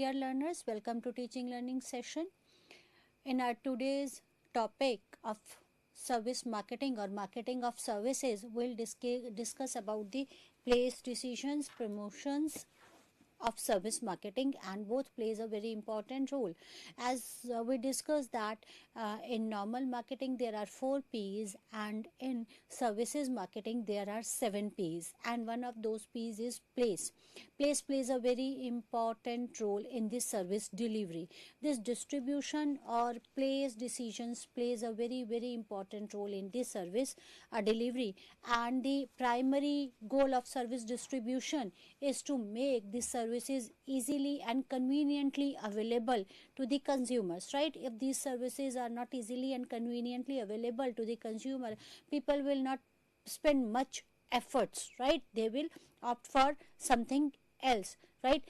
Dear learners, welcome to teaching learning session. In our today's topic of service marketing or marketing of services, we'll discuss about the place decisions, promotions of service marketing, and both plays a very important role. As we discussed that in normal marketing there are 4 P's, and in services marketing there are 7 P's, and one of those P's is place. Place plays a very important role in this service delivery. This distribution or place decisions plays a very important role in this service delivery, and the primary goal of service distribution is to make the services easily and conveniently available to the consumers, right? If these services are not easily and conveniently available to the consumer, people will not spend much efforts, right? They will opt for something else, right?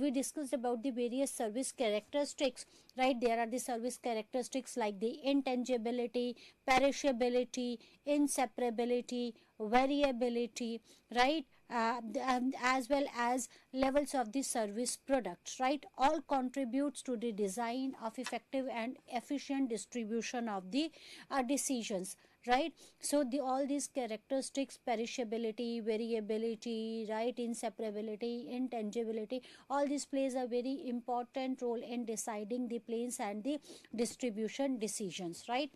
We discussed about the various service characteristics, right? There are the service characteristics like the intangibility, perishability, inseparability, variability, right? As well as levels of the service products, right? All contributes to the design of effective and efficient distribution of the decisions, right? So all these characteristics, perishability, variability, right, inseparability, intangibility, all this plays a very important role in deciding the place and the distribution decisions, right?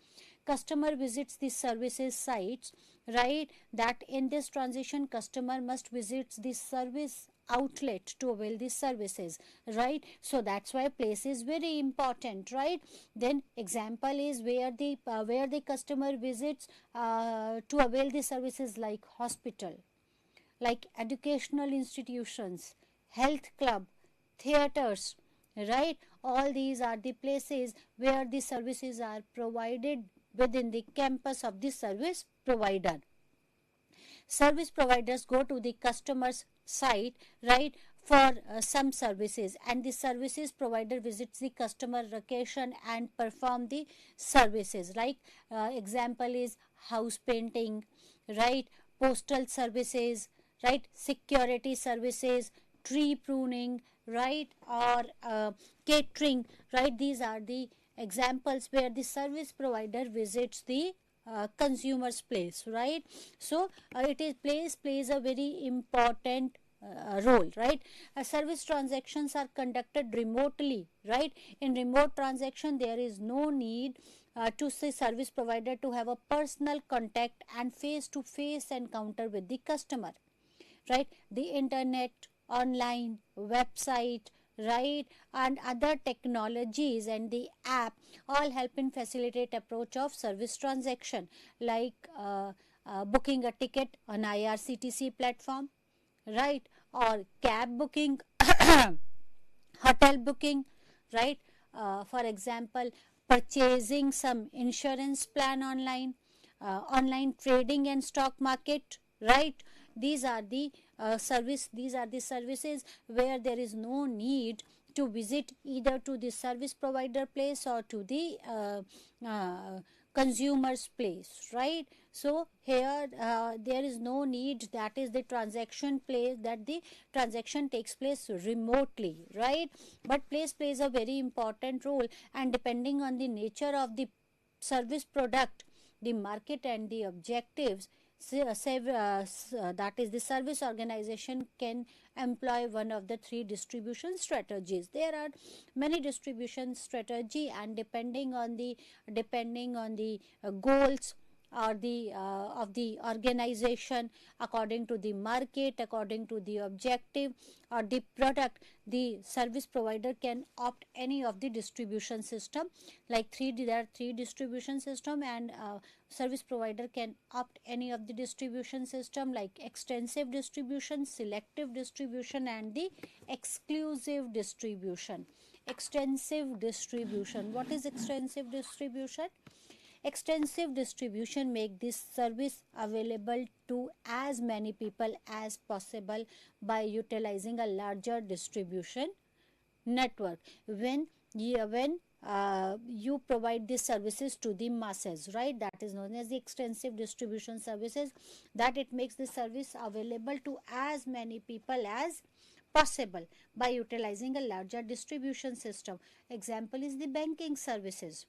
Customer visits the services sites, right? That in this transition customer must visit the service outlet to avail these services, right? So that's why place is very important, right? Then example is where the customer visits to avail the services, like hospital, like educational institutions, health club, theaters, right? All these are the places where the services are provided within the campus of the service provider. Service providers go to the customer's site, right, for some services, and the services provider visits the customer location and perform the services, like example is house painting, right, postal services, right, security services, tree pruning, right, or catering, right? These are the examples where the service provider visits the consumer's place, right? So it is plays a very important role, right? Service transactions are conducted remotely, right? In remote transaction there is no need to say service provider to have a personal contact and face to face encounter with the customer, right? The internet, online, website, right, and other technologies and the app all help in facilitate approach of service transaction, like booking a ticket on IRCTC platform, right, or cab booking, hotel booking, right? For example, purchasing some insurance plan online, online trading and stock market, right? These are the services where there is no need to visit either to the service provider place or to the consumer's place, right? So here there is no need, that is the transaction takes place remotely, right? But place plays a very important role, and depending on the nature of the service product, the market and the objectives, that is the service organization can employ one of the 3 distribution strategies. There are many distribution strategy, and depending on the goals or the of the organization, according to the market, according to the objective or the product, the service provider can opt any of the distribution system, like there are 3 distribution system, and service provider can opt any of the distribution system, like extensive distribution, selective distribution, and the exclusive distribution. Extensive distribution, what is extensive distribution? Extensive distribution make this service available to as many people as possible by utilizing a larger distribution network. When you provide these services to the masses, right, that is known as the extensive distribution services, that it makes the service available to as many people as possible by utilizing a larger distribution system. Example is the banking services,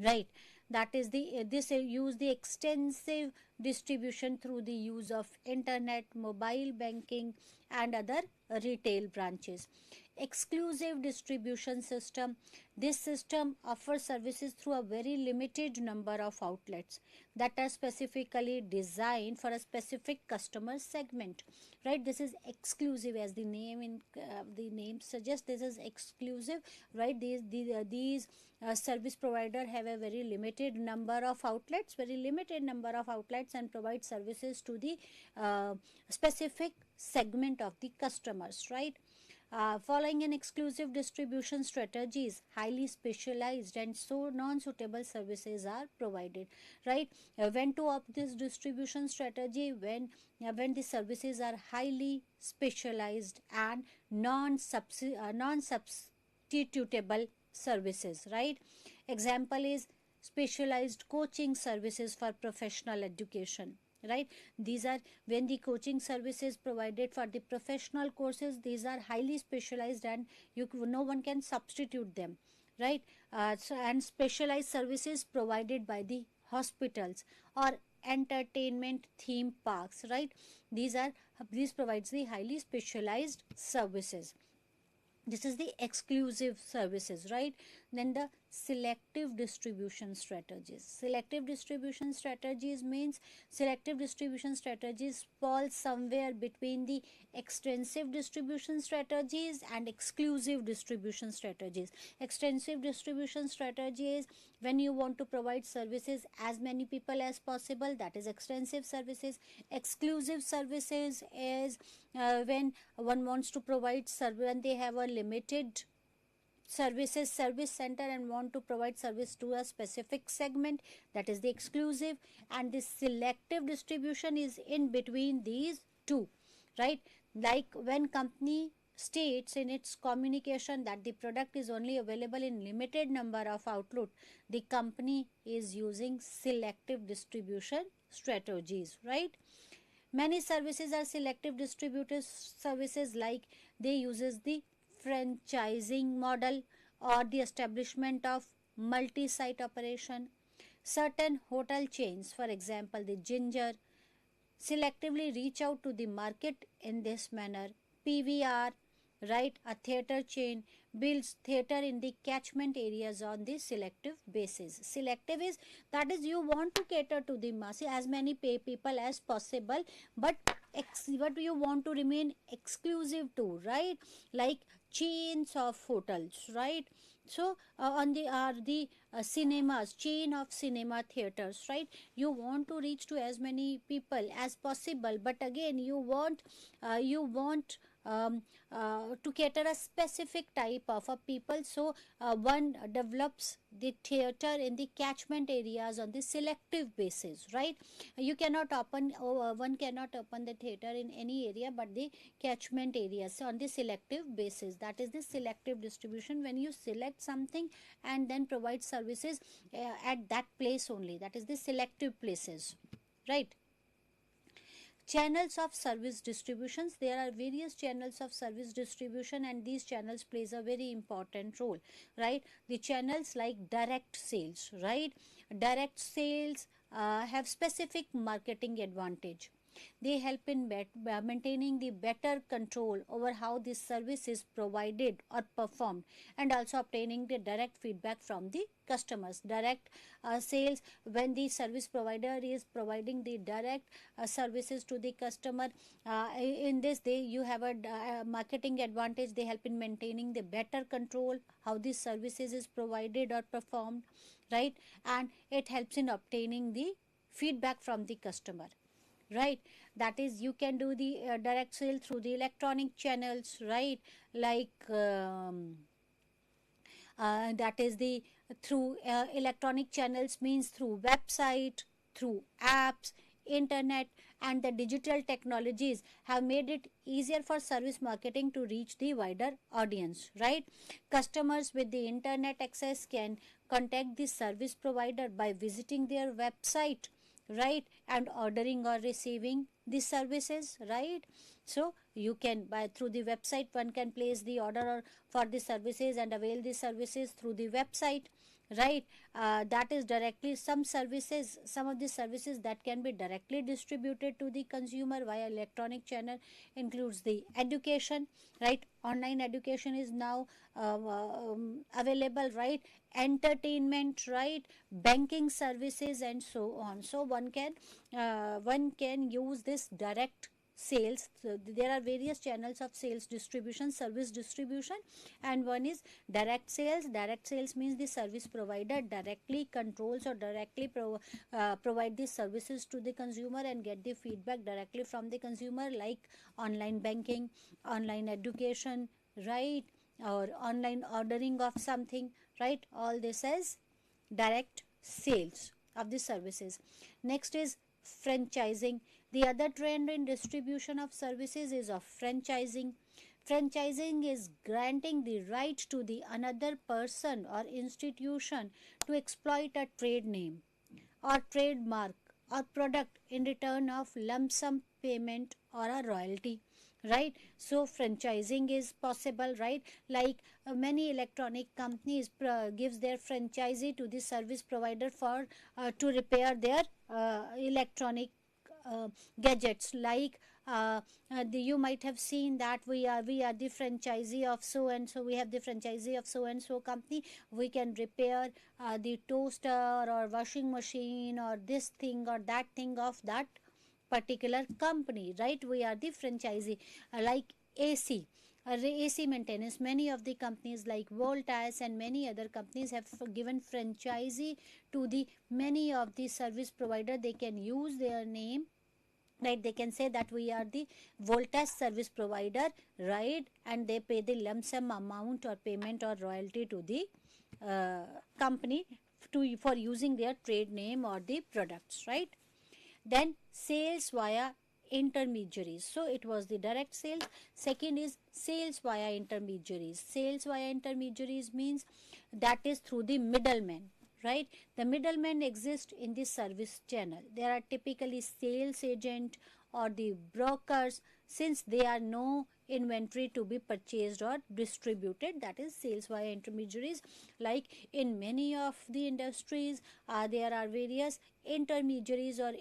right? That is the this use the extensive distribution through the use of internet, mobile banking, and other retail branches. Exclusive distribution system, this system offers services through a very limited number of outlets that are specifically designed for a specific customer segment, right? This is exclusive, as the name suggests, this is exclusive, right? These service provider have a very limited number of outlets, and provide services to the specific segment of the customers, right? Following an exclusive distribution strategies, highly specialized and so non-suitable services are provided, right? When to opt this distribution strategy, when the services are highly specialized and non-substitutable services, right? Example is specialized coaching services for professional education, right? These are when the coaching services provided for the professional courses, these are highly specialized and no one can substitute them, right? And specialized services provided by the hospitals or entertainment theme parks, right? These provides the highly specialized services. This is the exclusive services, right? Then the selective distribution strategies. Selective distribution strategies fall somewhere between the extensive distribution strategies and exclusive distribution strategies. Extensive distribution strategies, when you want to provide services as many people as possible, that is extensive services. Exclusive services is when one wants to provide service, when they have a limited service center and want to provide service to a specific segment, that is the exclusive. And the selective distribution is in between these two, right? Like when company states in its communication that the product is only available in limited number of outlets, the company is using selective distribution strategies, right? Many services are selective distributed services, like they uses the franchising model or the establishment of multi-site operation. Certain hotel chains, for example the Ginger, selectively reach out to the market in this manner. PVR, right, a theater chain, builds theater in the catchment areas on the selective basis. Selective is, that is, you want to cater to the mass, as many people as possible, but you want to remain exclusive to, right? Like chains of hotels, right? So on the cinemas, chain of cinema theaters, right? You want to reach to as many people as possible, but again you want to cater a specific type of a people. So one develops the theater in the catchment areas on the selective basis, right? One cannot open the theater in any area but the catchment areas on the selective basis. That is the selective distribution, when you select something and then provide services at that place only. That is the selective places, right? Channels of service distributions, there are various channels of service distribution and these channels plays a very important role, right? The channels like direct sales, right? Direct sales have specific marketing advantage. They help in maintaining the better control over how this service is provided or performed, and also obtaining the direct feedback from the customers. Direct sales, when the service provider is providing the direct services to the customer, in this you have a marketing advantage. They help in maintaining the better control how these services is provided or performed, right? And it helps in obtaining the feedback from the customer, right? That is, you can do the direct sale through the electronic channels, right? Like that is the through electronic channels, means through website, through apps, internet, and the digital technologies have made it easier for service marketing to reach the wider audience, right? Customers with the internet access can contact the service provider by visiting their website, right, and ordering or receiving the services, right. So you can, by through the website, one can place the order for the services and avail the services through the website, right. That is directly, some services, some of the services that can be directly distributed to the consumer via electronic channel includes the education, right. Online education is now available, right. Entertainment, right. Banking services and so on. So one can use this direct sales. So there are various channels of sales distribution, service distribution, and one is direct sales. Direct sales means the service provider directly controls or directly provide the services to the consumer and get the feedback directly from the consumer, like online banking, online education, right, or online ordering of something, right. All this is direct sales of the services. Next is franchising. The other trend in distribution of services is of franchising. Franchising is granting the right to the another person or institution to exploit a trade name or trademark or product in return of lump sum payment or a royalty, right. So franchising is possible, right. Like many electronic companies gives their franchisee to the service provider for to repair their electronic gadgets, like you might have seen that we are the franchisee of so and so, we have the franchisee of so and so company, we can repair the toaster or washing machine or this thing or that thing of that particular company, right. We are the franchisee. Like AC, AC maintenance, many of the companies like Voltas and many other companies have given franchisee to the many of the service provider. They can use their name, right. They can say that we are the Voltas service provider, right, and they pay the lump sum amount or payment or royalty to the company for using their trade name or the products, right. Then sales via intermediaries. So it was the direct sales. Second is sales via intermediaries. Sales via intermediaries means that is through the middleman, right. The middlemen exist in the service channel. There are typically sales agent or the brokers, since they are no inventory to be purchased or distributed, that is sales via intermediaries. Like in many of the industries there are various intermediaries or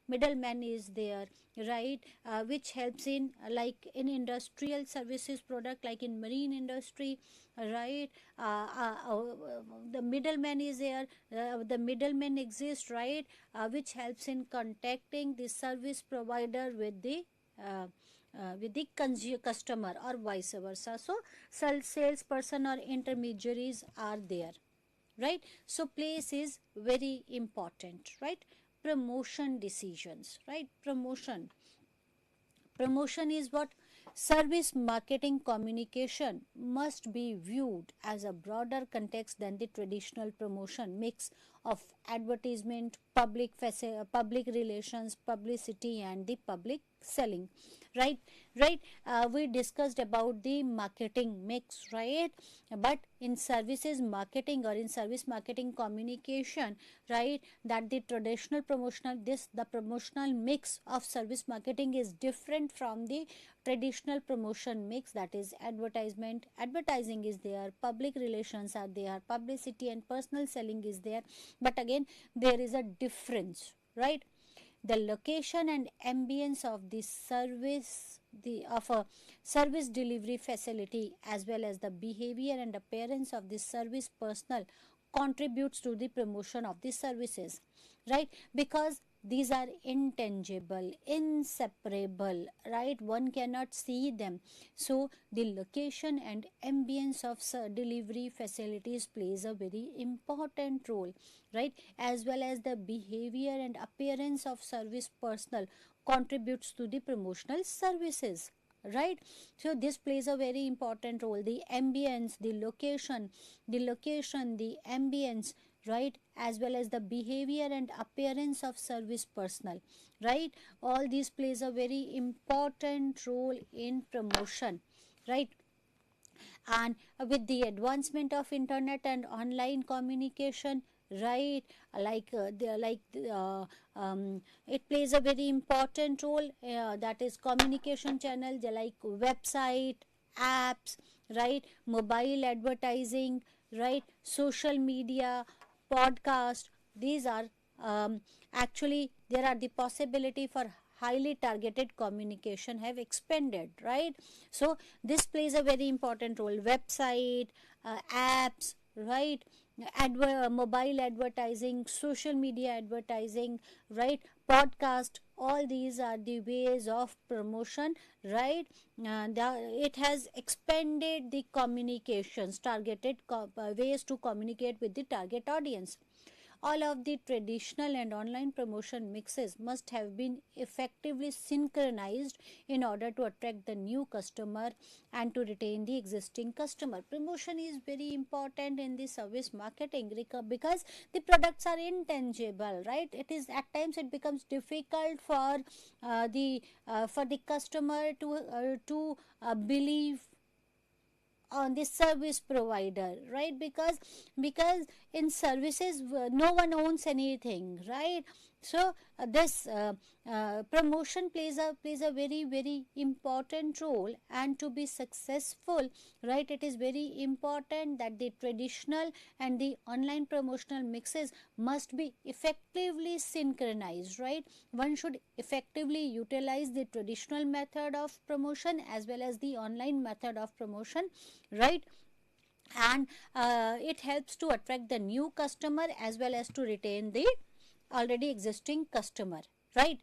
middleman is there, right, which helps in like in industrial services product, like in marine industry, right. The middleman is there, the middleman exists, right, which helps in contacting the service provider with the customer or vice versa. So salesperson or intermediaries are there, right. So place is very important, right. Promotion decisions, right. Promotion is what? Service marketing communication must be viewed as a broader context than the traditional promotion mix of advertisement, public relations, publicity, and the public selling. Right, right. We discussed about the marketing mix, right? But in services marketing or in service marketing communication, right, that the traditional promotional, the promotional mix of service marketing is different from the traditional promotion mix, that is advertising is there, public relations are there, publicity and personal selling is there, but again there is a difference, right. The location and ambience of the service of a service delivery facility, as well as the behavior and appearance of the service personnel, contributes to the promotion of the services, right, because these are intangible, inseparable, right, one cannot see them. So the location and ambience of delivery facilities plays a very important role, right, as well as the behavior and appearance of service personnel contributes to the promotional services, right. So this plays a very important role. The ambience, the ambience, right, as well as the behavior and appearance of service personnel, right, all these plays a very important role in promotion, right. And with the advancement of internet and online communication, right? It plays a very important role, that is communication channel, like website, apps, right? Mobile advertising, right? Social media, podcast. These are, actually, there are the possibility for highly targeted communication have expanded, right? So this plays a very important role. Website, apps, right? Mobile advertising, social media advertising, right? Podcast, all these are the ways of promotion, right? It has expanded the communications, ways to communicate with the target audience. All of the traditional and online promotion mixes must have been effectively synchronized in order to attract the new customer and to retain the existing customer. Promotion is very important in the service marketing because the products are intangible, right? It is, at times it becomes difficult for the customer to believe on the service provider, right? Because in services, no one owns anything, right? So this promotion plays a very important role, and to be successful, right, it is very important that the traditional and the online promotional mixes must be effectively synchronized, right? One should effectively utilize the traditional method of promotion as well as the online method of promotion, right? And it helps to attract the new customer as well as to retain the already existing customer, right?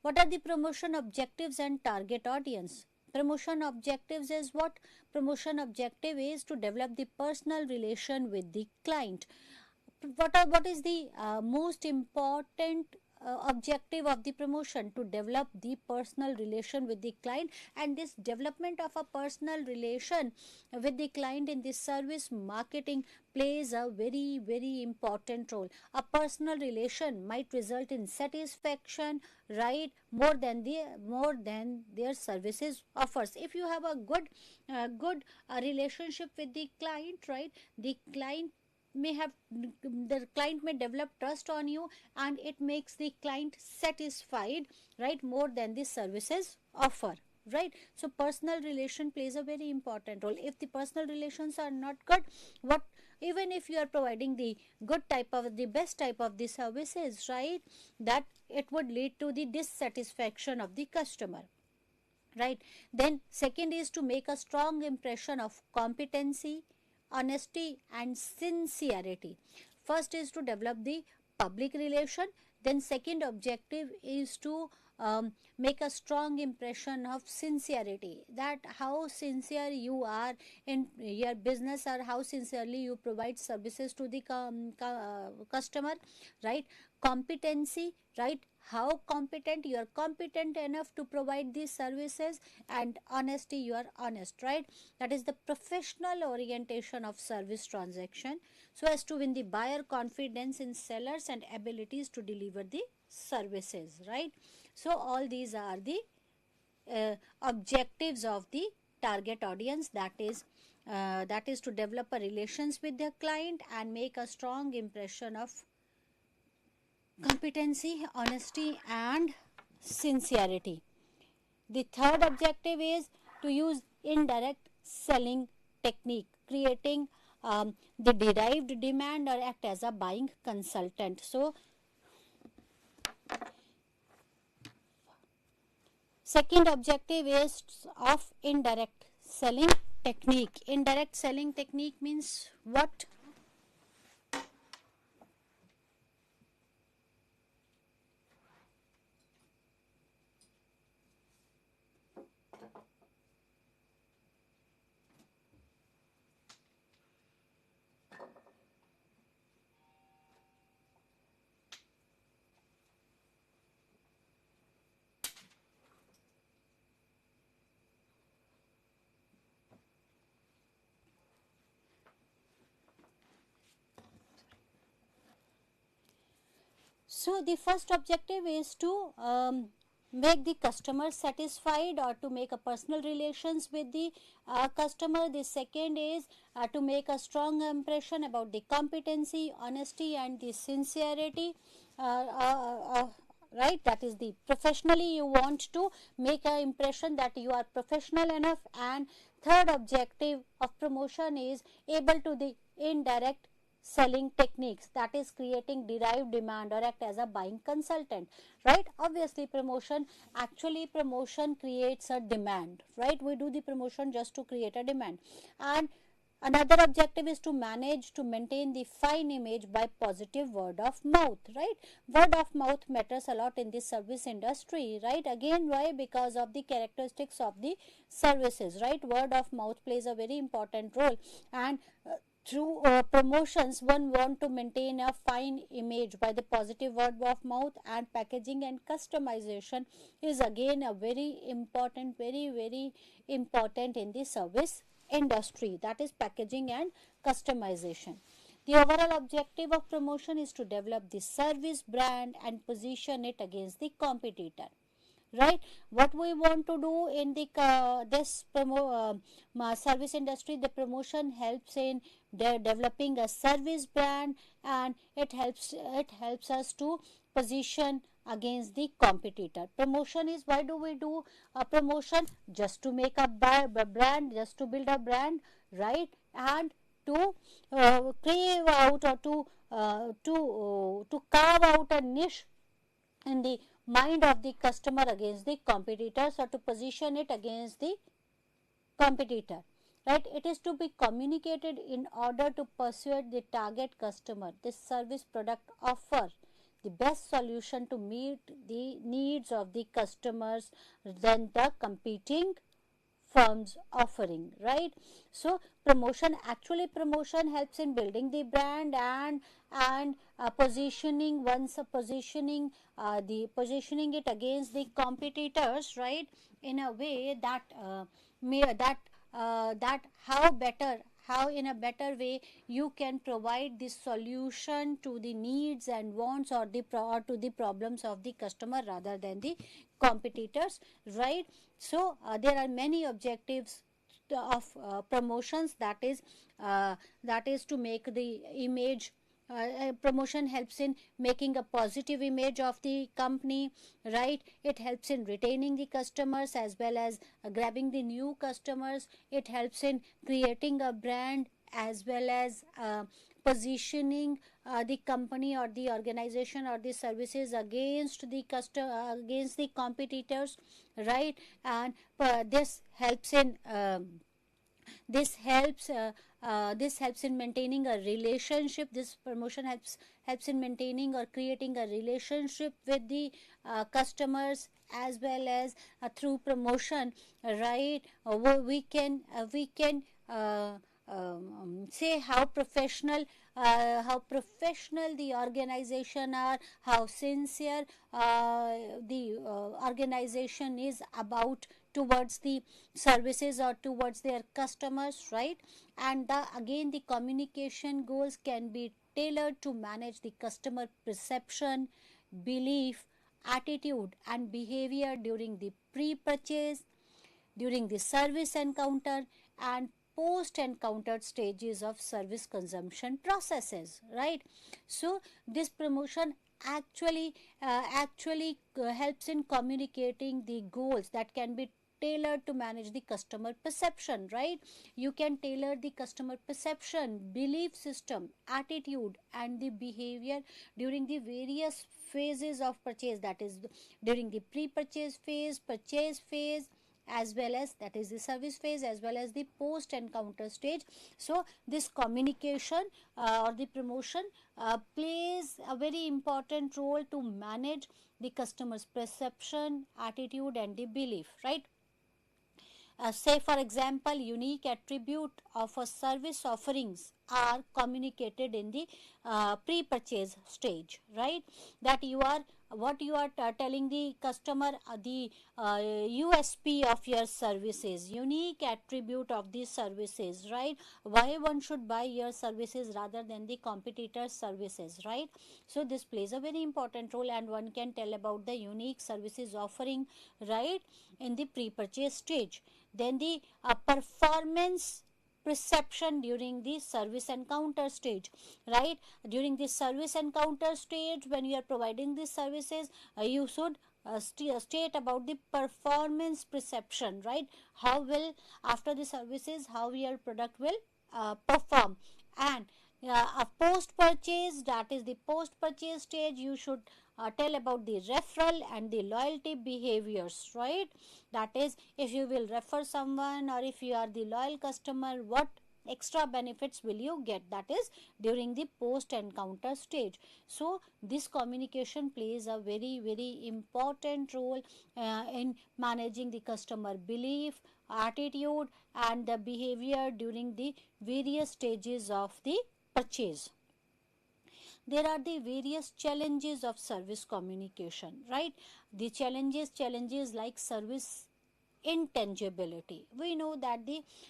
What are the promotion objectives and target audience? Promotion objectives is what? Promotion objective is to develop the personal relation with the client. What is the most important objective of the promotion? To develop the personal relation with the client, and this development of a personal relation with the client in this service marketing plays a very important role. A personal relation might result in satisfaction, right, more than their services offers. If you have a good relationship with the client, right, the client may develop trust on you, and it makes the client satisfied, right, more than the services offer, right? So personal relation plays a very important role. If the personal relations are not good, what even if you are providing the good type of the best type of the services, right, that it would lead to the dissatisfaction of the customer, right? Then second is to make a strong impression of competency, honesty and sincerity. First is to develop the public relation, then second objective is to make a strong impression of sincerity, that how sincere you are in your business, or how sincerely you provide services to the customer, right? Competency, right, how competent you are, competent enough to provide these services, and honesty, you are honest, right? That is the professional orientation of service transaction, so as to win the buyer confidence in sellers and abilities to deliver the services, right? So all these are the objectives of the target audience, that is to develop a relations with their client and make a strong impression of competency, honesty and sincerity. The third objective is to use indirect selling technique, creating the derived demand or act as a buying consultant. So second objective is of indirect selling technique. Indirect selling technique means what? So the first objective is to make the customer satisfied or to make a personal relations with the customer. The second is to make a strong impression about the competency, honesty and the sincerity. Uh, uh, uh, right, that is the professionally you want to make an impression that you are professional enough. And third objective of promotion is able to the indirect selling techniques, that is creating derived demand or act as a buying consultant, right. Obviously promotion, actually promotion creates a demand, right. We do the promotion just to create a demand. And another objective is to manage to maintain the fine image by positive word of mouth, right. Word of mouth matters a lot in the service industry, right. Again, why? Because of the characteristics of the services, right. Word of mouth plays a very important role. And through promotions, one want to maintain a fine image by the positive word of mouth. And packaging and customization is again a very important, very important in the service industry, that is packaging and customization. The overall objective of promotion is to develop the service brand and position it against the competitor, right. What we want to do in the service industry, the promotion helps in developing a service brand, and it helps us to position against the competitor. Promotion is, why do we do a promotion? Just to make a brand, just to build a brand, right. And to crave out or to carve out a niche in the mind of the customer against the competitors, or to position it against the competitor, right. It is to be communicated in order to persuade the target customer this service product offer the best solution to meet the needs of the customers than the competing firms offering, right. So promotion, actually promotion helps in building the brand and positioning, once positioning the positioning it against the competitors, right, in a way that that how in a better way you can provide the solution to the needs and wants or or to the problems of the customer rather than the competitors, right. So there are many objectives of promotions, that is to make the image, promotion helps in making a positive image of the company, right. It helps in retaining the customers as well as grabbing the new customers. It helps in creating a brand as well as positioning the company or the organization or the services against the against the competitors, right. And this helps in this helps in maintaining a relationship. This promotion helps in maintaining or creating a relationship with the customers as well as through promotion, right. We can say how professional the organization are, how sincere the organization is about towards the services or towards their customers, right. And again the communication goals can be tailored to manage the customer perception, belief, attitude and behavior during the pre-purchase, during the service encounter and post encounter stages of service consumption processes, right. So this promotion actually helps in communicating the goals that can be tailored to manage the customer perception, right. You can tailor the customer perception, belief system, attitude and the behavior during the various phases of purchase, that is during the pre-purchase phase, purchase phase, as well as that is the service phase, as well as the post encounter stage. So this communication or the promotion plays a very important role to manage the customer's perception, attitude and the belief, right. Say for example, unique attribute of a service offerings are communicated in the pre-purchase stage, right. That you are what you are telling the customer, the USP of your services, unique attribute of these services, right? Why one should buy your services rather than the competitor's services, right? So this plays a very important role, and one can tell about the unique services offering, right, in the pre-purchase stage. Then the performance perception during the service encounter stage, right? During the service encounter stage, when you are providing these services, you should state about the performance perception, right? How will, after the services, how your product will perform. And a post purchase, that is the post purchase stage, you should tell about the referral and the loyalty behaviors, right? That is, if you will refer someone or if you are the loyal customer, what extra benefits will you get, that is during the post encounter stage. So this communication plays a very important role in managing the customer belief, attitude and the behavior during the various stages of the purchase. There are the various challenges of service communication, right? The challenges like service intangibility. We know that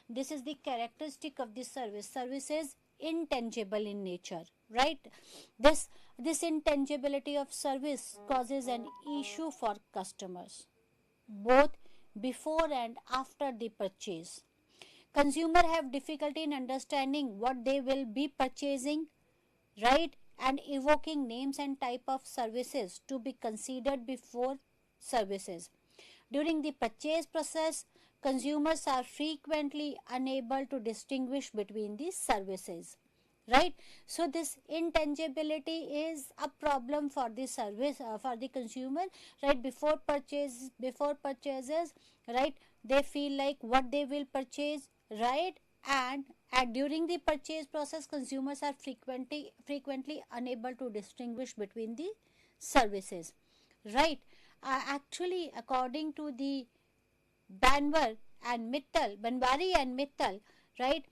this is the characteristic of the service is intangible in nature, right? This intangibility of service causes an issue for customers both before and after the purchase. Consumer have difficulty in understanding what they will be purchasing, right, and evoking names and type of services to be considered before services. During the purchase process, consumers are frequently unable to distinguish between these services, right? So this intangibility is a problem for the service, for the consumer, right? Before purchases, right, they feel like what they will purchase, right? And during the purchase process, consumers are frequently unable to distinguish between the services, right? Actually, according to the Banwari and Mittal, right,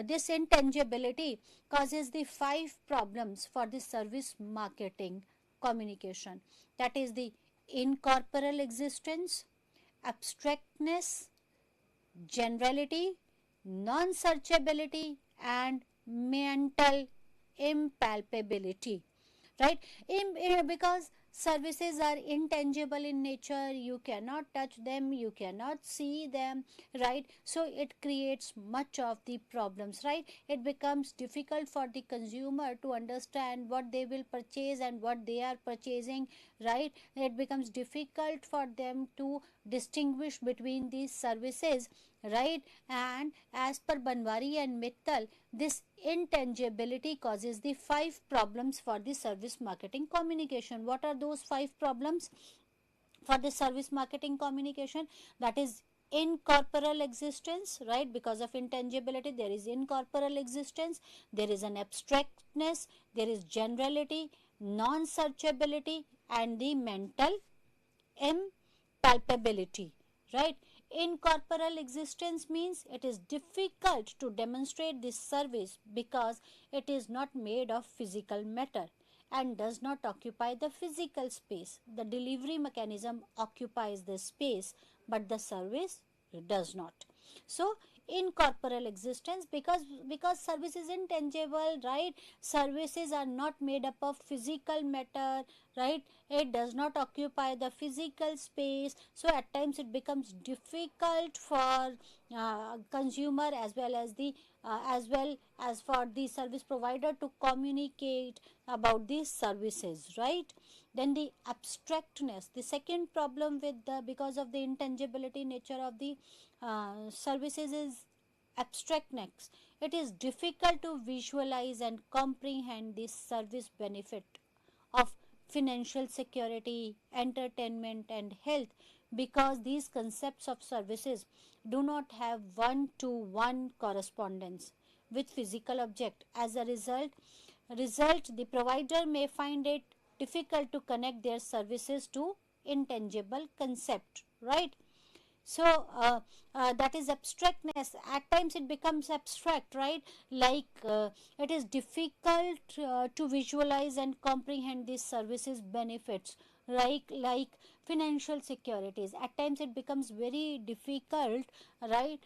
this intangibility causes the 5 problems for the service marketing communication. That is the incorporeal existence, abstractness, generality, non-searchability and mental impalpability, right? Because services are intangible in nature, you cannot touch them, you cannot see them, right? So it creates much of the problems, right? It becomes difficult for the consumer to understand what they will purchase and what they are purchasing, right? It becomes difficult for them to distinguish between these services, right? And as per Banwari and Mittal, this intangibility causes the 5 problems for the service marketing communication. What are those 5 problems for the service marketing communication? That is incorporeal existence, right? Because of intangibility, there is incorporeal existence, there is an abstractness, there is generality, non-searchability and the mental impalpability, right? Incorporeal existence means it is difficult to demonstrate this service because it is not made of physical matter and does not occupy the physical space. The delivery mechanism occupies the space, but the service does not. So incorporeal existence, because service is intangible, right? Services are not made up of physical matter, right? It does not occupy the physical space, so at times it becomes difficult for consumer as well as for the service provider to communicate about these services, right? Then the abstractness, the second problem with the, because of the intangibility nature of the services, is abstractness. It is difficult to visualize and comprehend the service benefit of financial security, entertainment and health, because these concepts of services do not have one-to-one correspondence with physical object. As a result, the provider may find it difficult to connect their services to intangible concept, right? So that is abstractness. At times it becomes abstract, right? Like it is difficult to visualize and comprehend these services benefits, like financial securities. At times it becomes very difficult, right,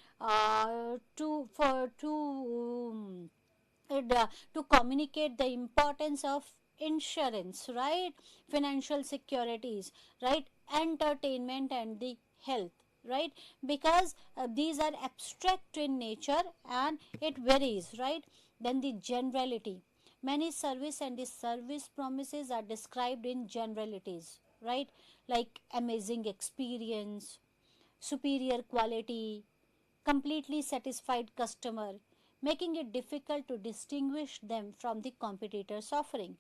it, to communicate the importance of insurance, right, financial securities, right, entertainment and the health, right, because these are abstract in nature and it varies, right. Then the generality, many service and the service promises are described in generalities, right, like amazing experience, superior quality, completely satisfied customer, making it difficult to distinguish them from the competitor's offering.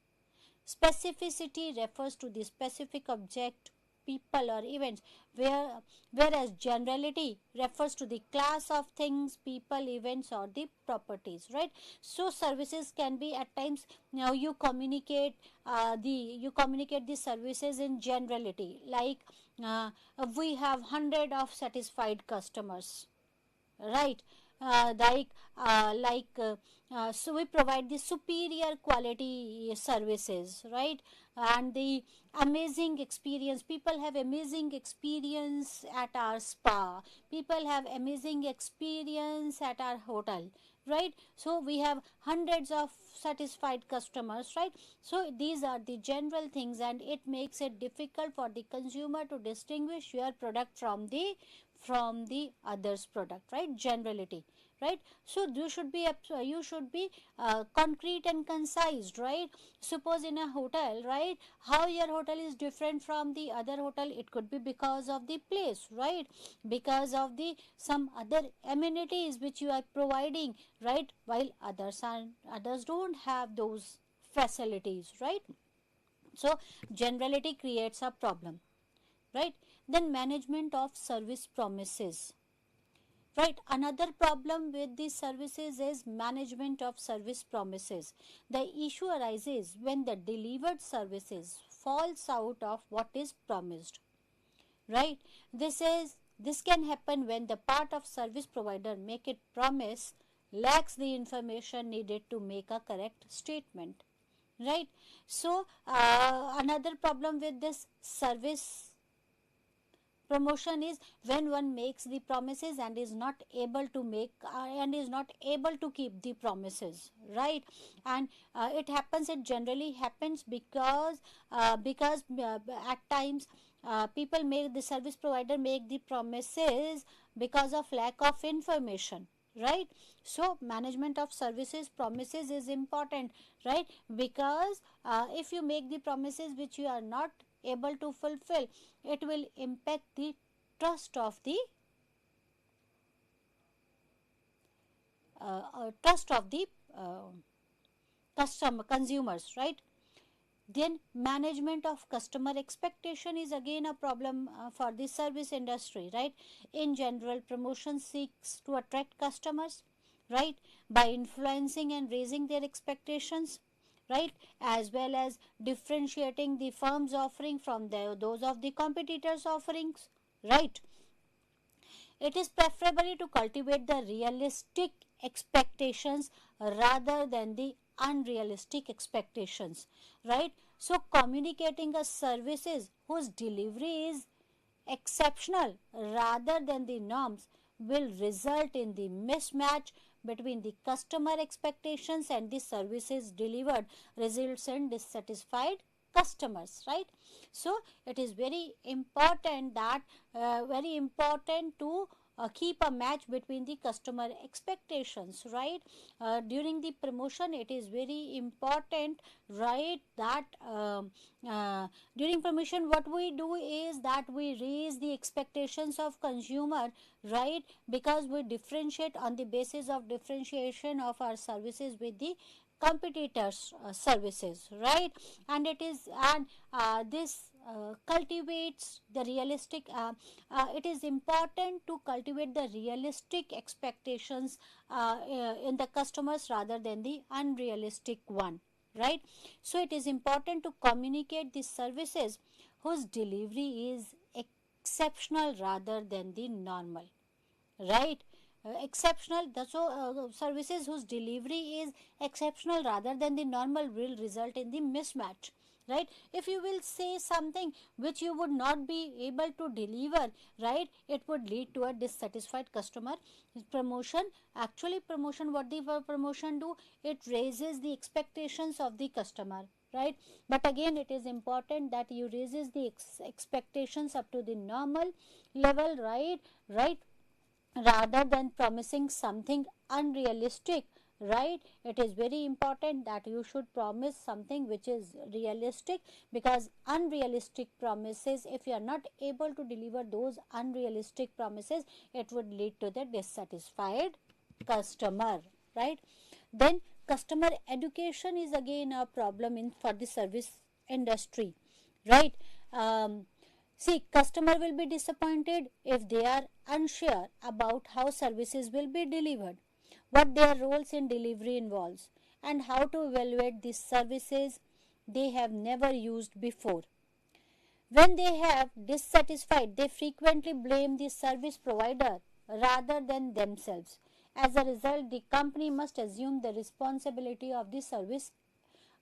Specificity refers to the specific object, people, or events, whereas generality refers to the class of things, people, events, or the properties. Right. So services can be at times, now you communicate the services in generality, like uh, we have 100 of satisfied customers, right, so we provide the superior quality services, right, and the amazing experience, people have amazing experience at our spa, people have amazing experience at our hotel, right. So we have hundreds of satisfied customers, right. So these are the general things and it makes it difficult for the consumer to distinguish your product from the others product, right, generality, right. So you should be concrete and concise, right. Suppose in a hotel, right, how your hotel is different from the other hotel, it could be because of the place, right, because of the some other amenities which you are providing, right, while others don't have those facilities, right. So generality creates a problem, right. Then management of service promises, right. Another problem with these services is management of service promises. The issue arises when the delivered services falls out of what is promised, right. This can happen when the part of service provider make it promise lacks the information needed to make a correct statement, right. So another problem with this service promotion is when one makes the promises and is not able to keep the promises, right. And it generally happens because at times people make the service provider make the promises because of lack of information, right. So management of services promises is important, right, because if you make the promises which you are not able to fulfill, it will impact the trust of the trust of the uh, customer consumers, right. Then management of customer expectation is again a problem for the service industry, right. In general, promotion seeks to attract customers, right, by influencing and raising their expectations, right, as well as differentiating the firm's offering from those of the competitors offerings, right. It is preferable to cultivate the realistic expectations rather than the unrealistic expectations, right. So communicating a services whose delivery is exceptional rather than the norms will result in the mismatch between the customer expectations and the services delivered, results in dissatisfied customers, right. So it is very important to keep a match between the customer expectations, right. During the promotion it is very important, right, that during promotion what we do is that we raise the expectations of consumer, right, because we differentiate on the basis of differentiation of our services with the competitors services, right. And it is and this cultivates the realistic it is important to cultivate the realistic expectations in the customers rather than the unrealistic one, right. So it is important to communicate the services whose delivery is exceptional rather than the normal, right? Exceptional, services whose delivery is exceptional rather than the normal will result in the mismatch, right? If you will say something which you would not be able to deliver, right, it would lead to a dissatisfied customer. Promotion, actually promotion, what the promotion do, it raises the expectations of the customer, right? But again, it is important that you raises the expectations up to the normal level, right, rather than promising something unrealistic, right? It is very important that you should promise something which is realistic, because unrealistic promises, if you are not able to deliver those unrealistic promises, it would lead to the dissatisfied customer, right? Then customer education is again a problem in for the service industry, right? See, customer will be disappointed if they are unsure about how services will be delivered, what their roles in delivery involves, and how to evaluate these services they have never used before. When they have dissatisfied, they frequently blame the service provider rather than themselves. As a result, the company must assume the responsibility of the service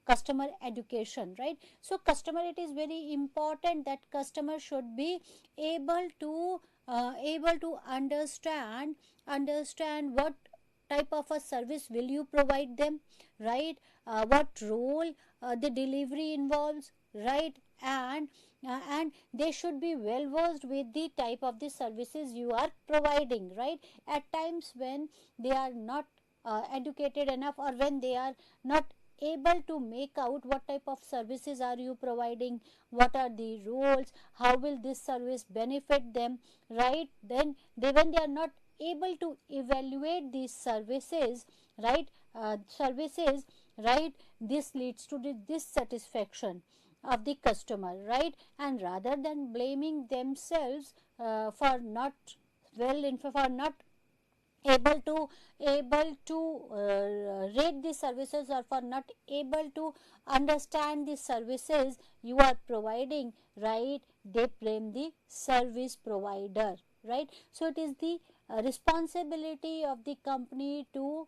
customer education, right? So customer, it is very important that customer should be able to understand what type of a service will you provide them, right? What role the delivery involves, right? And they should be well versed with the type of the services you are providing, right? At times when they are not educated enough, or when they are not able to make out what type of services are you providing, what are the roles, how will this service benefit them, right? Then when they are not able to evaluate these services, right, this leads to the dissatisfaction of the customer, right? And rather than blaming themselves for not for not able to rate the services, or for not able to understand the services you are providing, right, they blame the service provider, right? So it is the responsibility of the company to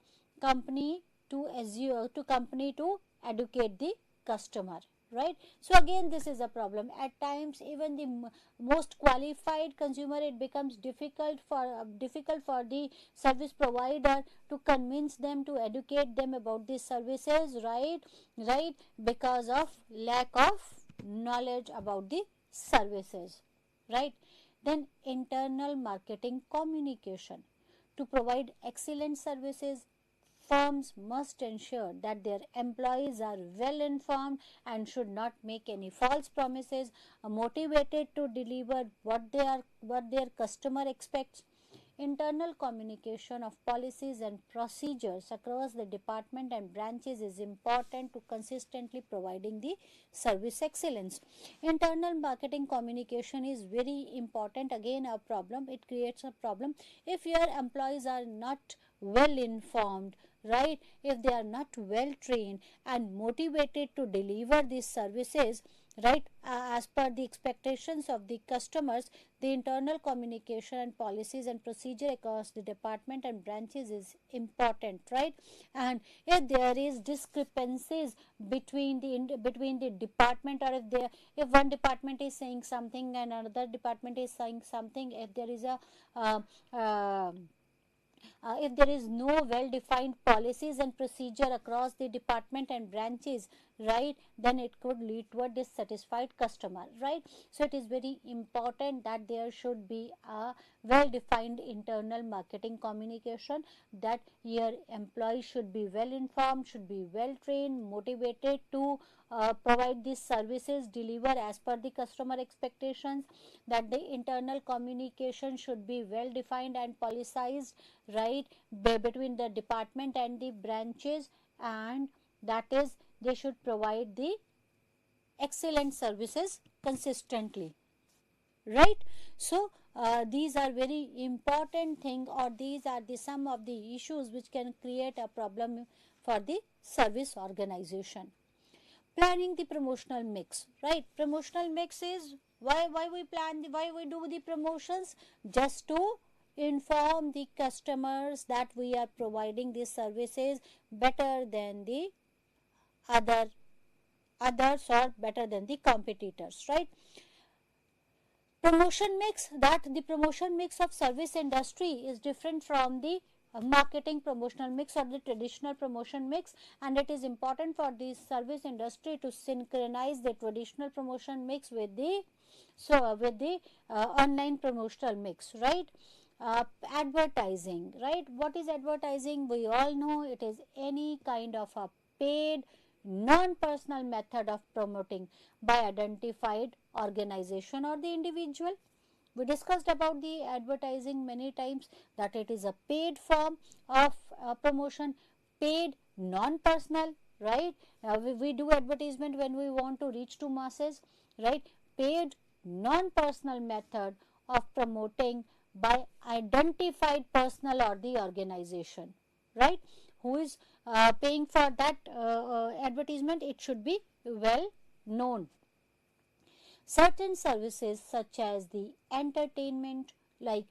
educate the customer, right? So again, this is a problem. At times, even the most qualified consumer, it becomes difficult for the service provider to convince them, to educate them about these services, right, because of lack of knowledge about the services, right? Then internal marketing communication. To provide excellent services, firms must ensure that their employees are well informed and should not make any false promises, are motivated to deliver what their customer expects. Internal communication of policies and procedures across the department and branches is important to consistently providing the service excellence. Internal marketing communication is very important. Again, a problem, it creates a problem if your employees are not well informed, right? If they are not well trained and motivated to deliver these services, right, as per the expectations of the customers, the internal communication and policies and procedure across the department and branches is important, right? And if there is discrepancies between the department, or if one department is saying something and another department is saying something, if there is a uh, uh, if there is no well defined policies and procedure across the department and branches, right, then it could lead to a dissatisfied customer, right? So it is very important that there should be a well defined internal marketing communication, that your employees should be well informed, should be well trained, motivated to provide these services, deliver as per the customer expectations, that the internal communication should be well defined and policized, right, between the department and the branches, and that is, they should provide the excellent services consistently, right? So these are very important thing, or these are the some of the issues which can create a problem for the service organization. Planning the promotional mix, right? Promotional mix is why we plan the, why we do the promotions, just to inform the customers that we are providing these services better than the other others, or better than the competitors, right? Promotion mix, that the promotion mix of service industry is different from the marketing promotional mix or the traditional promotion mix, and it is important for the service industry to synchronize the traditional promotion mix with the online promotional mix, right? Advertising, right? What is advertising? We all know it is any kind of a paid non-personal method of promoting by identified organization or the individual. We discussed about the advertising many times, that it is a paid form of promotion, paid non-personal, right? We do advertisement when we want to reach to masses, right? Paid non-personal method of promoting by identified personal or the organization, right? Who is paying for that advertisement? It should be well known. Certain services such as the entertainment, like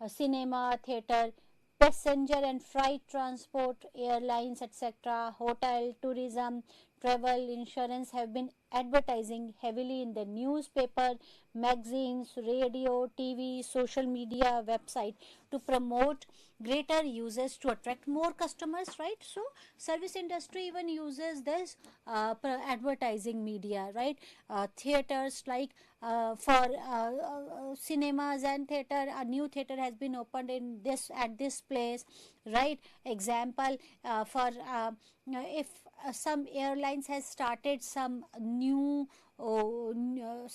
cinema, theater, passenger and freight transport, airlines, etc., hotel, tourism, travel, insurance, have been advertising heavily in the newspaper, magazines, radio, TV, social media, website to promote greater users, to attract more customers, right? So service industry even uses this advertising media, right? Theaters, like for cinemas and theater, a new theater has been opened in this at this place, right? Example, for if some airlines has started some new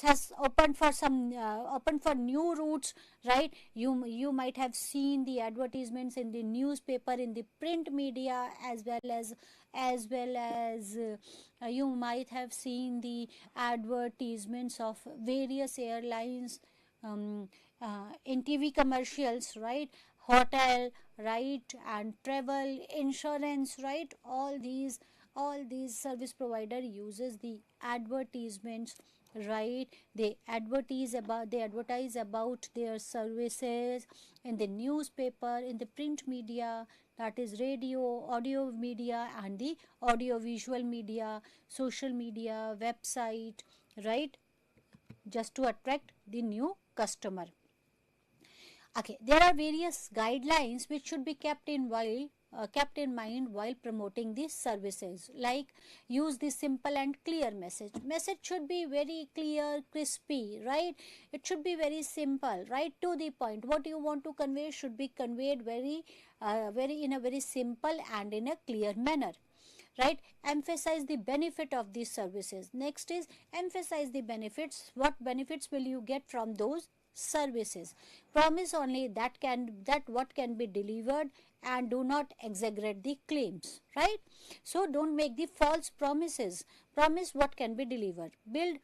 has opened for some open for new routes, right? You might have seen the advertisements in the newspaper, in the print media, as well as you might have seen the advertisements of various airlines in TV commercials, right? Hotel, right? And travel, insurance, right? All these service provider uses the advertisements, right? They advertise about their services in the newspaper, in the print media, that is radio, audio media, and the audio visual media, social media, website, right? Just to attract the new customer. Okay, there are various guidelines which should be kept in mind while promoting these services, like use the simple and clear message should be very clear, crispy, right? It should be very simple, right, to the point. What you want to convey should be conveyed very in a very simple and in a clear manner, right? Emphasize the benefit of these services. Next is emphasize the benefits. What benefits will you get from those services? Promise only that what can be delivered, and do not exaggerate the claims, right? So don't make the false promises. Promise what can be delivered. Build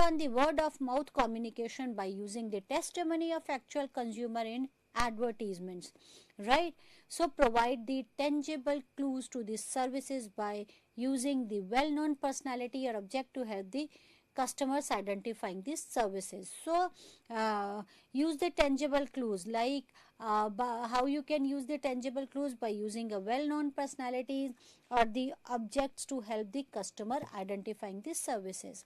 on the word of mouth communication by using the testimony of actual consumer in advertisements, right? So provide the tangible clues to these services by using the well known personality or object to help the customers identifying these services. So use the tangible clues, like how you can use the tangible clues by using a well known personality or the objects to help the customer identifying these services,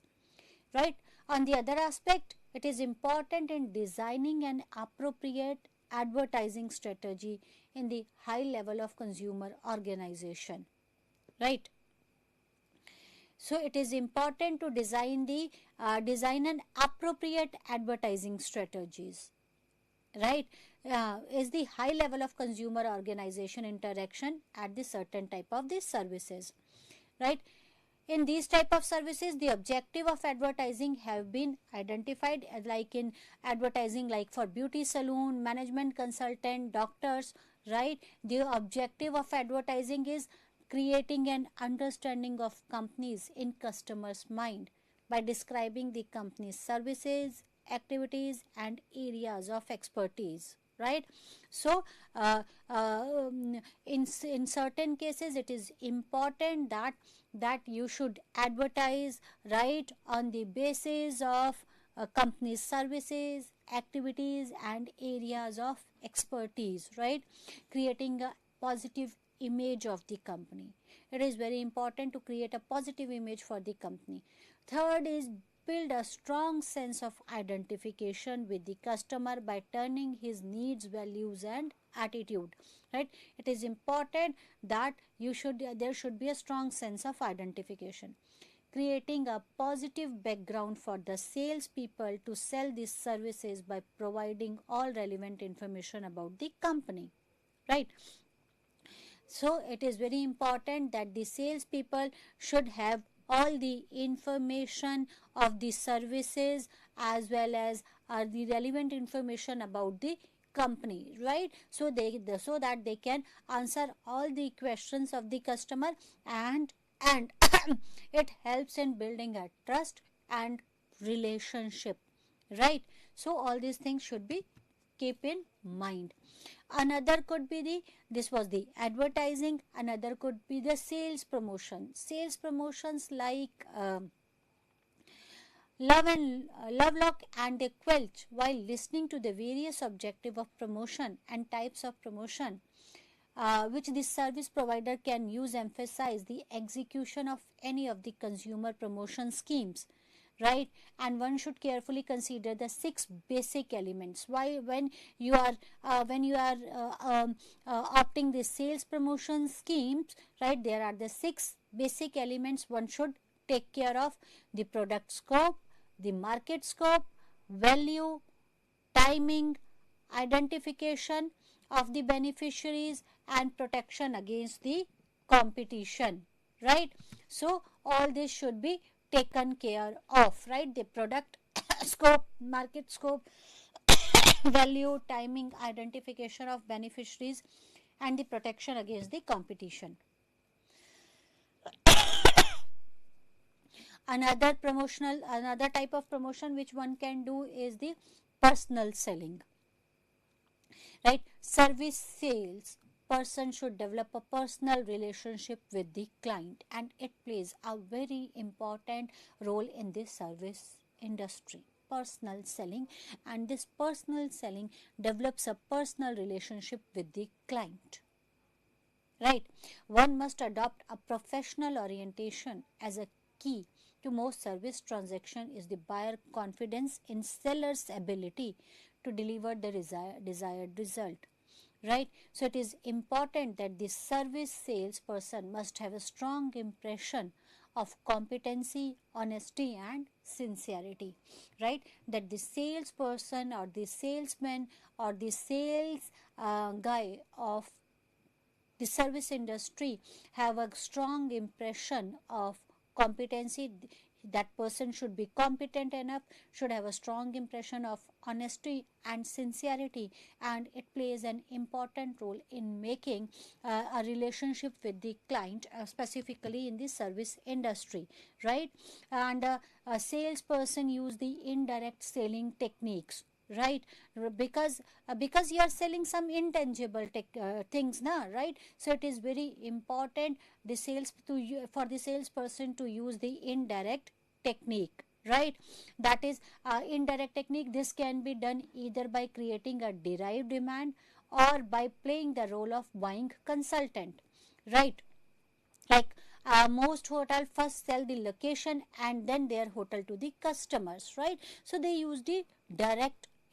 right? On the other aspect, it is important in designing an appropriate advertising strategy in the high level of consumer organization, right? So it is important to design an appropriate advertising strategies, right? Is the high level of consumer organization interaction at the certain type of these services, right? In these type of services, the objective of advertising have been identified, like in advertising, like for beauty salon, management consultant, doctors, right? The objective of advertising is creating an understanding of companies in customers mind by describing the company's services, activities, and areas of expertise, right? So in certain cases it is important that you should advertise, right, on the basis of company's services, activities and areas of expertise, right, creating a positive image of the company. It is very important to create a positive image for the company. Third is build a strong sense of identification with the customer by turning his needs, values and attitude, right. It is important that there should be a strong sense of identification, creating a positive background for the salespeople to sell these services by providing all relevant information about the company, right. So it is very important that the salespeople should have all the information of the services as well as the relevant information about the company, right. So so that they can answer all the questions of the customer, and it helps in building a trust and relationship, right. So all these things should be keep in mind. Another could be this was the advertising. Another could be the sales promotions like Lovelock and the Quelch. While listening to the various objective of promotion and types of promotion which the service provider can use, emphasize the execution of any of the consumer promotion schemes, right. And one should carefully consider the 6 basic elements. Why when you are opting the sales promotion schemes, right, there are the 6 basic elements one should take care of: the product scope, the market scope, value, timing, identification of the beneficiaries and protection against the competition, right. So all this should be taken care of, right. The product scope, market scope, value, timing, identification of beneficiaries and the protection against the competition. Another type of promotion which one can do is the personal selling, right. Service sales person should develop a personal relationship with the client, and it plays a very important role in the service industry. Personal selling, and this personal selling develops a personal relationship with the client, right. One must adopt a professional orientation. As a key to most service transaction is the buyer confidence in seller's ability to deliver the desired result, right. So it is important that the service salesperson must have a strong impression of competency, honesty and sincerity, right. That the salesperson or the salesman or the sales guy of the service industry have a strong impression of competency. That person should be competent enough, should have a strong impression of honesty and sincerity, and it plays an important role in making a relationship with the client, specifically in the service industry, right. And a salesperson use the indirect selling techniques, right, because you are selling some intangible things now, right. So it is very important for the salesperson to use the indirect technique, right. That is indirect technique. This can be done either by creating a derived demand or by playing the role of buying consultant, right. Like most hotel first sell the location and then their hotel to the customers, right. So they use the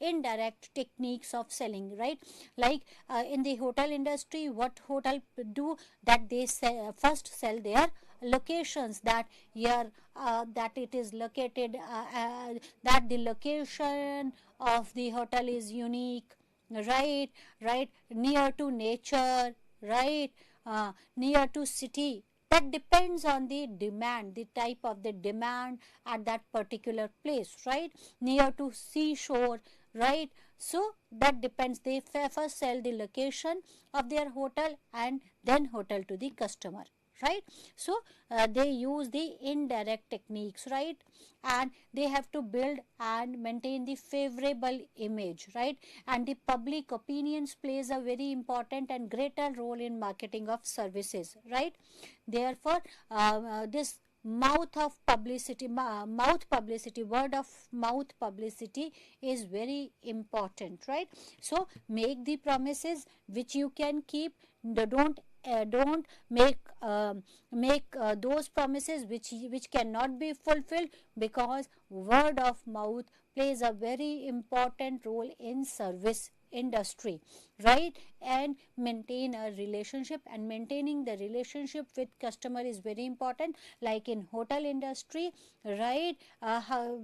indirect techniques of selling, right. Like in the hotel industry, what hotel do, that they first sell their locations, that here that it is located that the location of the hotel is unique, right, near to nature, right, near to city. That depends on the demand, the type of the demand at that particular place, right. Near to seashore, right. So that depends. They first sell the location of their hotel and then hotel to the customer, right? So they use the indirect techniques, right? And they have to build and maintain the favorable image, right? And the public opinions plays a very important and greater role in marketing of services, right? Therefore this mouth publicity, word of mouth publicity is very important, right? So make the promises which you can keep. Don't make those promises which cannot be fulfilled, because word of mouth plays a very important role in service industry, right? And maintain a relationship, and maintaining the relationship with customer is very important, like in hotel industry, right? How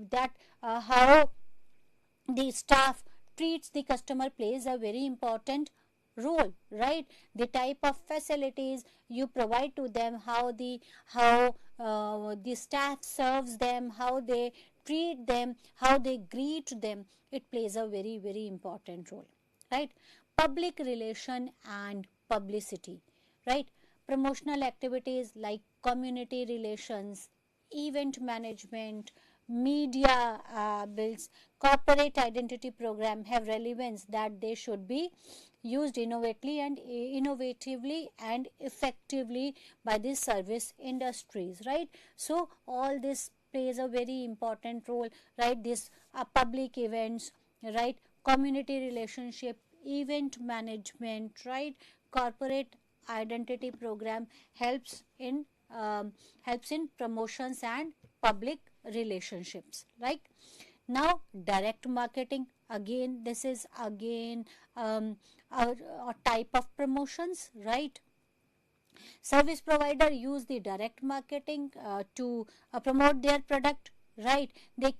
the staff treats the customer plays a very important role, right? The type of facilities you provide to them, how the staff serves them, how they treat them, how they greet them, it plays a very important role, right? Public relation and publicity, right? Promotional activities like community relations, event management, media builds, corporate identity program have relevance that they should be used innovatively and effectively by the service industries, right? So all this plays a very important role, right? This public events, right? Community relationship, event management, right? Corporate identity program helps in promotions and public relationships, right? Now direct marketing, again this is again a type of promotions, right? Service provider use the direct marketing to promote their product, right? That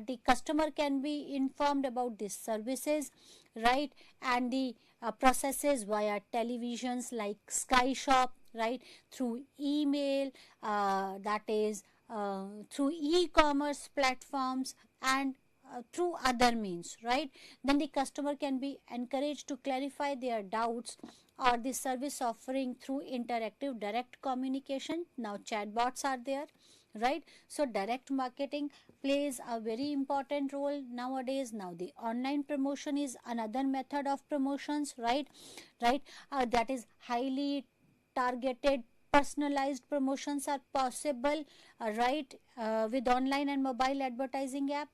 the customer can be informed about these services, right? And the processes via televisions like Sky Shop, right? Through email, that is through e-commerce platforms, and through other means, right? Then the customer can be encouraged to clarify their doubts or the service offering through interactive direct communication. Now chatbots are there, right? So direct marketing plays a very important role nowadays. Now the online promotion is another method of promotions, right? That is highly targeted, personalized promotions are possible, right? With online and mobile advertising app,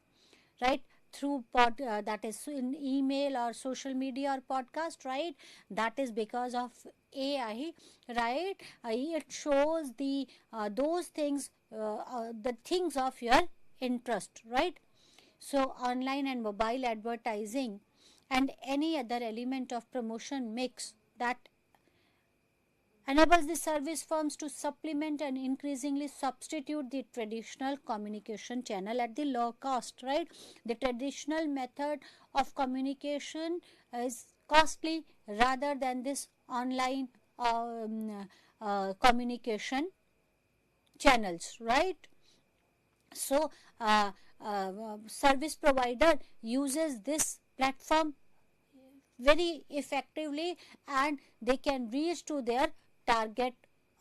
right? Through that is in email or social media or podcast, right? That is because of AI, right? It shows those things, the things of your interest, right? So online and mobile advertising and any other element of promotion mix that enables the service firms to supplement and increasingly substitute the traditional communication channel at the low cost, right? The traditional method of communication is costly rather than this online communication channels, right? So service provider uses this platform very effectively, and they can reach to their target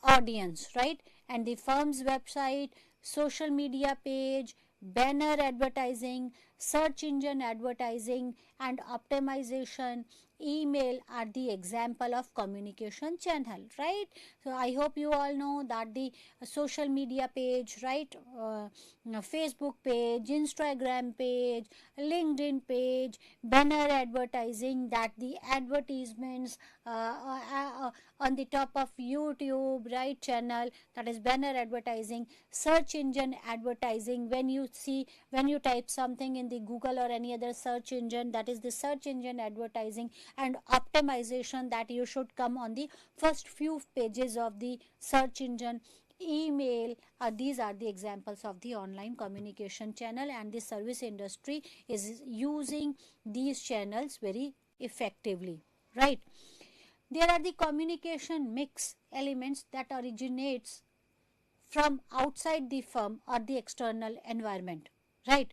audience, right? And the firm's website, social media page, banner advertising, search engine advertising, and optimization, email are the example of communication channel, right? So I hope you all know that the social media page, right? Facebook page, Instagram page, LinkedIn page, banner advertising, that the advertisements on the top of YouTube, right, channel, that is banner advertising. Search engine advertising, when you type something in the Google or any other search engine, that is the search engine advertising. And optimization, that you should come on the first few pages of the search engine. Email, these are the examples of the online communication channel, and the service industry is using these channels very effectively, right? There are the communication mix elements that originates from outside the firm or the external environment, right?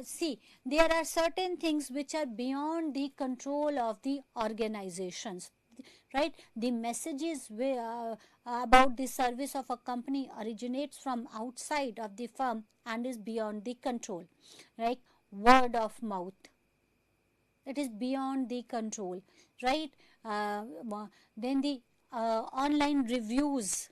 See, there are certain things which are beyond the control of the organizations. right, the messages about the service of a company originates from outside of the firm and is beyond the control, like word of mouth, it is beyond the control, right. Then the online reviews,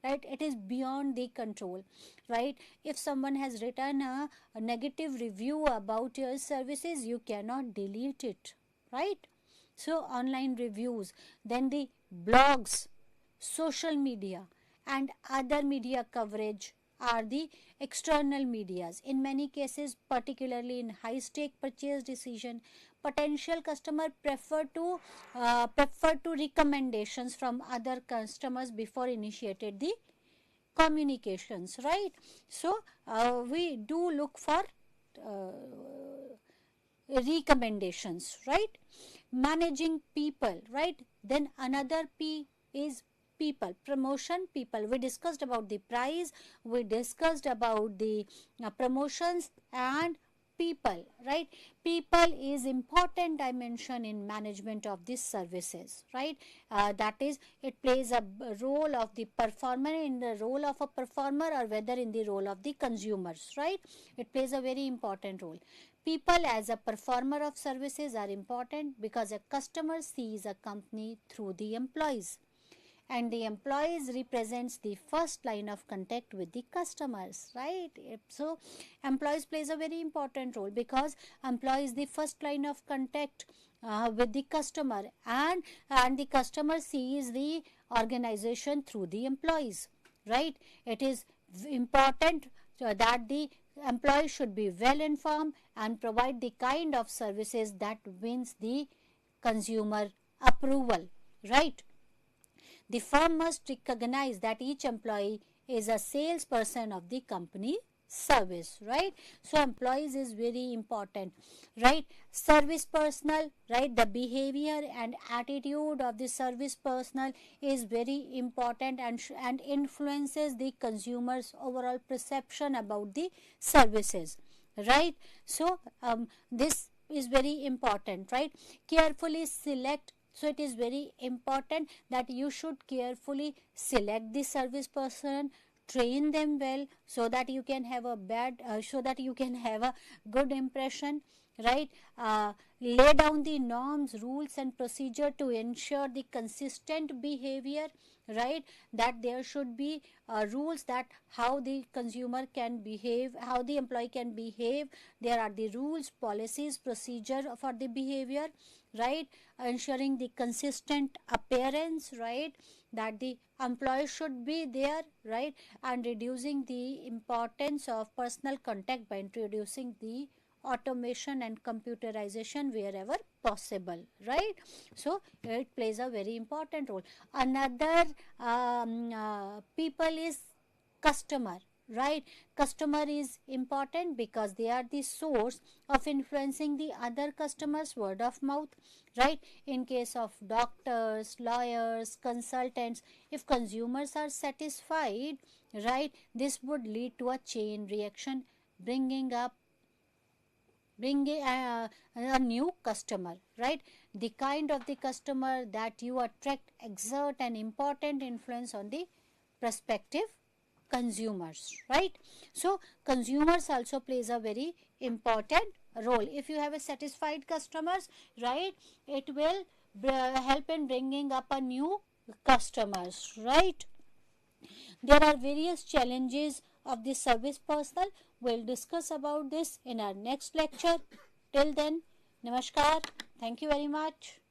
right, it is beyond the control, right. If someone has written a negative review about your services, you cannot delete it, right. So online reviews, then the blogs, social media and other media coverage are the external medias. In many cases, particularly in high stake purchase decision, potential customer prefer to recommendations from other customers before initiated the communications, right. So we do look for recommendations, right. Managing people, right. Then another P is people, promotion, people. We discussed about the price, we discussed about the promotions and people, right. People is important dimension in management of these services, right. That is, it plays a role of the performer, in the role of a performer or whether in the role of the consumers, right. It plays a very important role. People as a performer of services are important because a customer sees a company through the employees, and the employees represents the first line of contact with the customers, right. So employees plays a very important role because employee is the first line of contact with the customer, and the customer sees the organization through the employees, right. It is important that the employee should be well informed and provide the kind of services that wins the consumer approval, right. The firm must recognize that each employee is a salesperson of the company service, right. So employees is very important, right. Service personnel, right, the behavior and attitude of the service personnel is very important and influences the consumer's overall perception about the services, right. So this is very important, right. Carefully select, so it is very important that you should carefully select the service person, train them well so that you can have a good impression, right. Lay down the norms, rules and procedure to ensure the consistent behavior, right. That there should be rules that how the consumer can behave, how the employee can behave. There are the rules, policies, procedure for the behavior, right. Ensuring the consistent appearance, right, that the employee should be there, right. And reducing the importance of personal contact by introducing the automation and computerization wherever possible, right. So it plays a very important role. Another people is customer, right. Customer is important because they are the source of influencing the other customers, word of mouth, right. In case of doctors, lawyers, consultants, if consumers are satisfied, right, this would lead to a chain reaction, bringing a new customer, right. The kind of the customer that you attract exert an important influence on the prospective consumers, right. So consumers also plays a very important role. If you have a satisfied customers, right, it will help in bringing up a new customers, right. There are various challenges of the service personnel. We'll discuss about this in our next lecture. Till then, namaskar. Thank you very much.